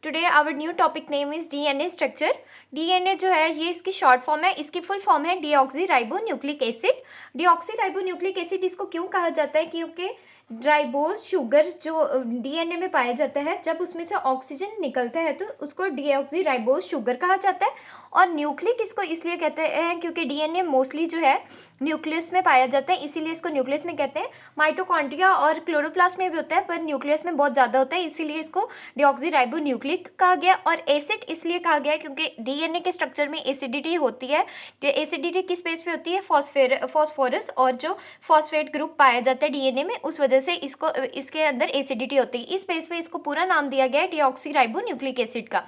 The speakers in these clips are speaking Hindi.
Today our new topic name is DNA structure. DNA जो है ये इसकी शॉर्ट फॉर्म है, इसकी फुल फॉर्म है डीऑक्सीराइबोन्यूक्लिक एसिड। डीऑक्सीराइबोन्यूक्लिक एसिड इसको क्यों कहा जाता है? क्योंकि राइबोज शुगर जो डीएनए में पाया जाता है, जब उसमें से ऑक्सीजन निकलता है तो उसको डीऑक्सीराइबोज शुगर कहा जाता है। और न्यूक्लिक इसको इसलिए कहते हैं क्योंकि डीएनए मोस्टली जो है न्यूक्लियस में पाया जाता है, इसीलिए इसको न्यूक्लियस में कहते हैं। माइटोकॉन्ड्रिया और क्लोरोप्लास्ट में भी होता है पर न्यूक्लियस में बहुत ज़्यादा होता है, इसीलिए इसको डीऑक्सीराइबोन्यूक्लिक कहा गया। और एसिड इसलिए कहा गया क्योंकि डीएनए के स्ट्रक्चर में एसिडिटी होती है। एसिडिटी किस बेस पे होती है? फॉस्फोरस और जो फॉस्फेट ग्रुप पाया जाता है डीएनए में, उस वजह से इसको इसके अंदर एसिडिटी होती है। इस बेस पे इसको पूरा नाम दिया गया है डीऑक्सीराइबोन्यूक्लिक एसिड का।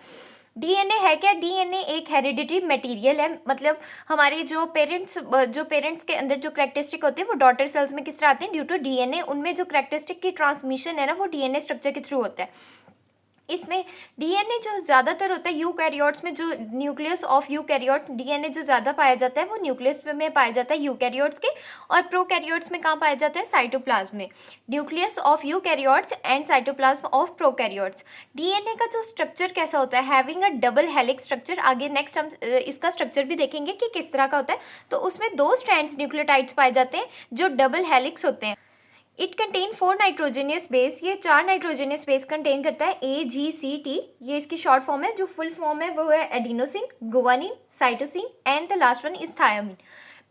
डीएनए है क्या? डीएनए एक हेरिडिटरी मटेरियल है, मतलब हमारे जो पेरेंट्स के अंदर जो करैक्टरिस्टिक होते हैं वो डॉटर सेल्स में किस तरह आते हैं? Due to DNA. उनमें जो करैक्टरिस्टिक की ट्रांसमिशन है ना वो डीएनए स्ट्रक्चर के थ्रू होता है। इसमें डीएनए जो ज़्यादातर होता है यूकैरियोट्स में, जो न्यूक्लियस ऑफ यूकैरियोट डीएनए जो ज़्यादा पाया जाता है वो न्यूक्लियस में पाया जाता है यूकैरियोट्स के। और प्रोकैरियोट्स में कहाँ पाया जाता है? साइटोप्लाज्म में। Nucleus of eukaryotes and cytoplasm of prokaryotes. DNA का जो स्ट्रक्चर कैसा होता है? Having a double helix structure. आगे नेक्स्ट हम इसका स्ट्रक्चर भी देखेंगे कि किस तरह का होता है। तो उसमें 2 स्ट्रैंड्स न्यूक्लियोटाइड्स पाए जाते हैं जो डबल हेलिक्स होते हैं। It contain 4 nitrogenous base. ये 4 नाइट्रोजनियस बेस कंटेन करता है, AGCT। ये इसकी शॉर्ट फॉर्म है। जो फुल फॉर्म है वो है adenosine, guanine, cytosine and the last one is thiamine.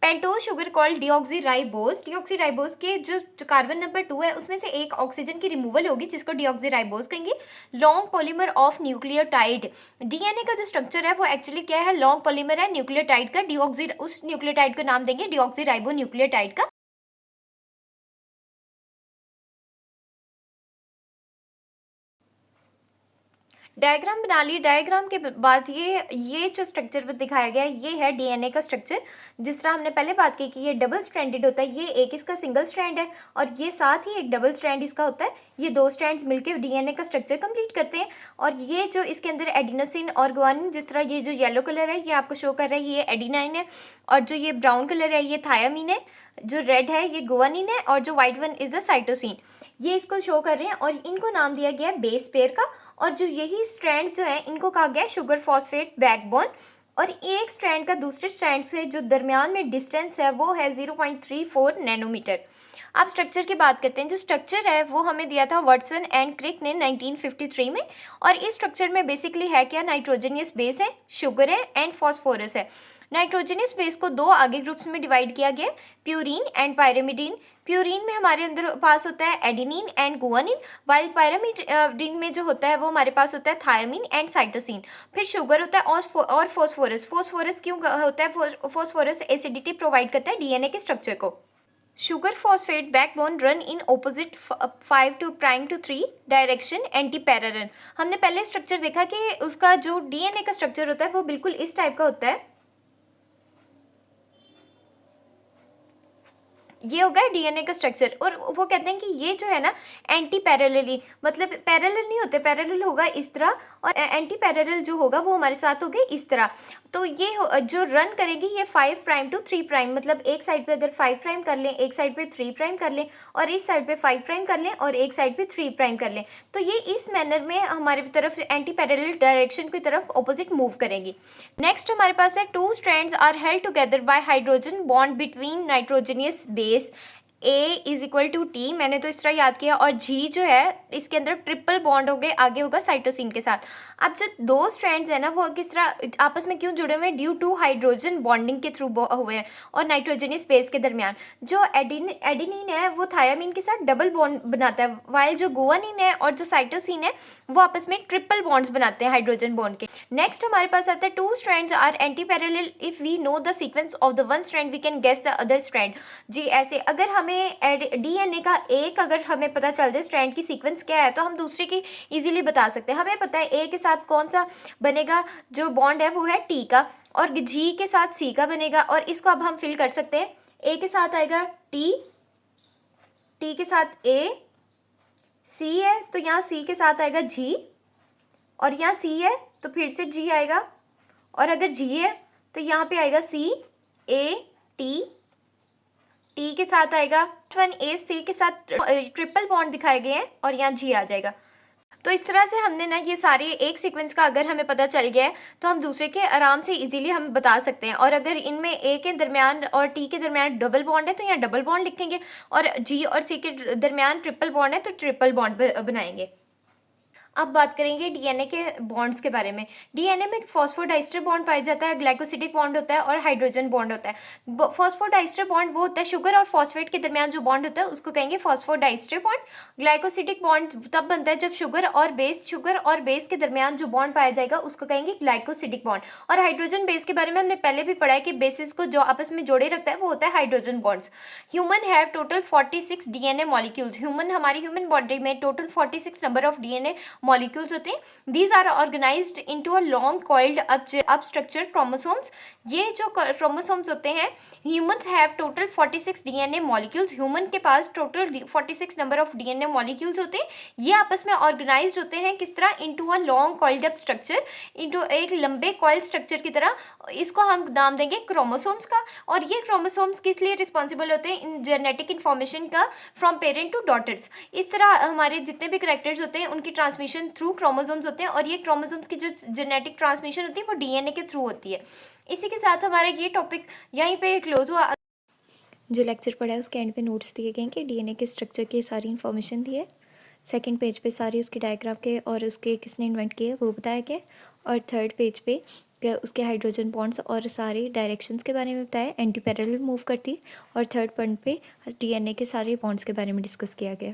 Pentose sugar called deoxyribose. Deoxyribose के जो कार्बन नंबर 2 है उसमें से एक ऑक्सीजन की रिमूवल होगी जिसको डीऑक्सीराइबोज कहेंगे। Long polymer of nucleotide. DNA का जो स्ट्रक्चर है वो एक्चुअली क्या है? लॉन्ग पॉलीमर है न्यूक्लियोटाइड का। उस न्यूक्लियोटाइड को नाम देंगे डीऑक्सीराइबोन्यूक्लियोटाइड का। डायग्राम बना ली। डायग्राम के बाद ये जो स्ट्रक्चर दिखाया गया है ये है डीएनए का स्ट्रक्चर। जिस तरह हमने पहले बात की कि ये डबल स्ट्रैंडेड होता है, ये एक इसका सिंगल स्ट्रैंड है और ये साथ ही एक डबल स्ट्रैंड इसका होता है। ये 2 स्ट्रैंड्स मिलकर डीएनए का स्ट्रक्चर कंप्लीट करते हैं। और ये जो इसके अंदर एडिनोसिन और गुआनिन, जिस तरह ये जो येलो कलर है ये आपको शो कर रहा है ये एडिनाइन है, और जो ये ब्राउन कलर है ये थायामीन है, जो रेड है ये गुआनिन है, और जो white one is the cytosine. ये इसको शो कर रहे हैं और इनको नाम दिया गया है बेस पेयर का। और जो यही स्ट्रैंड्स जो है इनको कहा गया है शुगर फॉस्फेट बैकबोन। और एक स्ट्रैंड का दूसरे स्ट्रैंड से जो दरमियान में डिस्टेंस है वो है 0.34 नैनोमीटर। अब स्ट्रक्चर की बात करते हैं। जो स्ट्रक्चर है वो हमें दिया था वाटसन एंड क्रिक ने 1953 में। और इस स्ट्रक्चर में बेसिकली है क्या? नाइट्रोजनियस बेस है, शुगर है एंड फॉस्फोरस है। नाइट्रोजनियस बेस को 2 आगे ग्रुप्स में डिवाइड किया गया, प्यूरीन एंड पायरेमिडीन। प्यूरीन में हमारे अंदर पास होता है एडिनिन एंड गुआनिन, वाइल पायरेमिडीन में जो होता है वो हमारे पास होता है थायामीन एंड साइटोसिन। फिर शुगर होता है और फॉस्फोरस। फॉस्फोरस क्यों होता है? फॉस्फोरस एसिडिटी प्रोवाइड करता है डीएनए के स्ट्रक्चर को। Sugar phosphate backbone run in opposite 5 to prime to 3 direction anti parallel. हमने पहले स्ट्रक्चर देखा कि उसका जो डीएनए का स्ट्रक्चर होता है वो बिल्कुल इस टाइप का होता है। ये होगा डीएनए का स्ट्रक्चर। और वो कहते हैं कि ये जो है ना एंटी पैरेलली, मतलब पैरेलल नहीं होते, पैरेलल होगा इस तरह और एंटी पैरेलल जो होगा वो हमारे साथ होगा इस तरह। तो ये जो रन करेगी ये 5 प्राइम टू 3 प्राइम, मतलब एक साइड पे अगर 5 प्राइम कर लें, एक साइड पे 3 प्राइम कर लें, और इस साइड पे 5 प्राइम कर लें और एक साइड पे 3 प्राइम कर लें, तो ये इस मैनर में हमारी तरफ एंटी पैरेलल डायरेक्शन की तरफ ऑपोजिट मूव करेंगी। नेक्स्ट हमारे पास है 2 strands are held together by hydrogen bond between nitrogenous base A=T। मैंने तो इस तरह याद किया। और G जो है इसके अंदर ट्रिपल बॉन्ड हो गए, आगे होगा साइटोसिन के साथ। अब जो 2 स्ट्रैंड्स है ना वो किस तरह आपस में क्यों जुड़े हुए हैं? ड्यू टू हाइड्रोजन बॉन्डिंग के थ्रू हुए हैं और नाइट्रोजनियस बेस के दरमियान। जो एडिनिन है वो थायामीन के साथ डबल बॉन्ड बनाता है, वाइल जो गुआनिन है और जो साइटोसिन है वो आपस में ट्रिपल बॉन्ड्स बनाते हैं हाइड्रोजन बॉन्ड के। नेक्स्ट हमारे पास आता है 2 strands are anti parallel if we know the sequence of the one strand we can guess the other strand. जी ऐसे अगर हमें डीएनए का एक अगर हमें पता चल जाए स्ट्रैंड की सीक्वेंस क्या है तो हम दूसरे की इजीली बता सकते हैं। हमें पता है ए के साथ कौन सा बनेगा, जो बॉन्ड है वो है टी का, और जी के साथ सी का बनेगा। और इसको अब हम फिल कर सकते हैं। ए के साथ आएगा टी, टी के साथ ए, सी है तो यहाँ सी के साथ आएगा जी, और यहाँ सी है तो फिर से जी आएगा, और अगर जी है तो यहाँ पे आएगा सी ए टी, टी के साथ आएगा 1 ए सी के साथ ट्रिपल बॉन्ड दिखाए गए हैं और यहाँ जी आ जाएगा। तो इस तरह से हमने ना ये सारे एक सीक्वेंस का अगर हमें पता चल गया है तो हम दूसरे के आराम से इजीली हम बता सकते हैं। और अगर इनमें ए के दरमियान और टी के दरमियान डबल बॉन्ड है तो यहाँ डबल बॉन्ड लिखेंगे, और जी और सी के दरमियान ट्रिपल बॉन्ड है तो ट्रिपल बॉन्ड बनाएंगे। अब बात करेंगे डीएनए के बॉन्ड्स के बारे में। डीएनए में फॉस्फोडाइस्टर बॉन्ड पाया जाता है, ग्लाइकोसिडिक बॉन्ड होता है और हाइड्रोजन बॉन्ड होता है। फॉस्फोडाइस्टर बॉन्ड वो होता है शुगर और फॉस्फेट के दरमियान जो बॉन्ड होता है उसको कहेंगे फॉस्फोडाइस्टर बॉन्ड। ग्लाइकोसिडिक बॉन्ड तब बनता है जब शुगर और बेस के दरमियान जो बॉन्ड पाया जाएगा उसको कहेंगे ग्लाइकोसिडिक बॉन्ड। और हाइड्रोजन बेस के बारे में हमने पहले भी पढ़ा है कि बेसिस को जो आपस में जोड़े रखता है वो होता है hydrogen bonds. Human have total 46 DNA molecules. हमारी ह्यूमन बॉडी में total 46 number of DNA molecules होते हैं। These are organized into a long coiled up structure chromosomes. ये जो क्रोमोसोम्स होते हैं, humans have total 46 DNA molecules. Human के पास total 46 number of DNA molecules होते हैं। ये आपस में ऑर्गेनाइज्ड होते हैं किस तरह, into a long coiled up structure, into एक लंबे कॉइल स्ट्रक्चर की तरह। इसको हम नाम देंगे क्रोमोसोम्स का। और ये क्रोमोसोम्स किस लिए रिस्पॉन्सिबल होते हैं, इन जेनेटिक इन्फॉर्मेशन का फ्रॉम पेरेंट टू डॉटर्स। इस तरह हमारे जितने भी करैक्टर्स होते हैं उनकी ट्रांसमिशन थ्रू क्रोमोसोम्स होते हैं, और ये क्रोमोसोम्स की जो जेनेटिक ट्रांसमिशन होती है वो डीएनए के थ्रू होती है। इसी के साथ हमारा ये टॉपिक यहीं पे क्लोज हुआ। जो लेक्चर पढ़ा है उसके एंड पे नोट्स दिए गए हैं कि डीएनए के स्ट्रक्चर की सारी इन्फॉर्मेशन दी है। सेकंड पेज पे सारी उसके डायग्राम के और उसके किसने इन्वेंट किए वो बताया गया। और थर्ड पेज पे उसके हाइड्रोजन बॉन्ड्स और सारे डायरेक्शंस के बारे में बताया, एंटी पैरेलल मूव करती। और थर्ड पॉइंट पे डीएनए के सारे बॉन्ड्स के बारे में डिस्कस किया गया।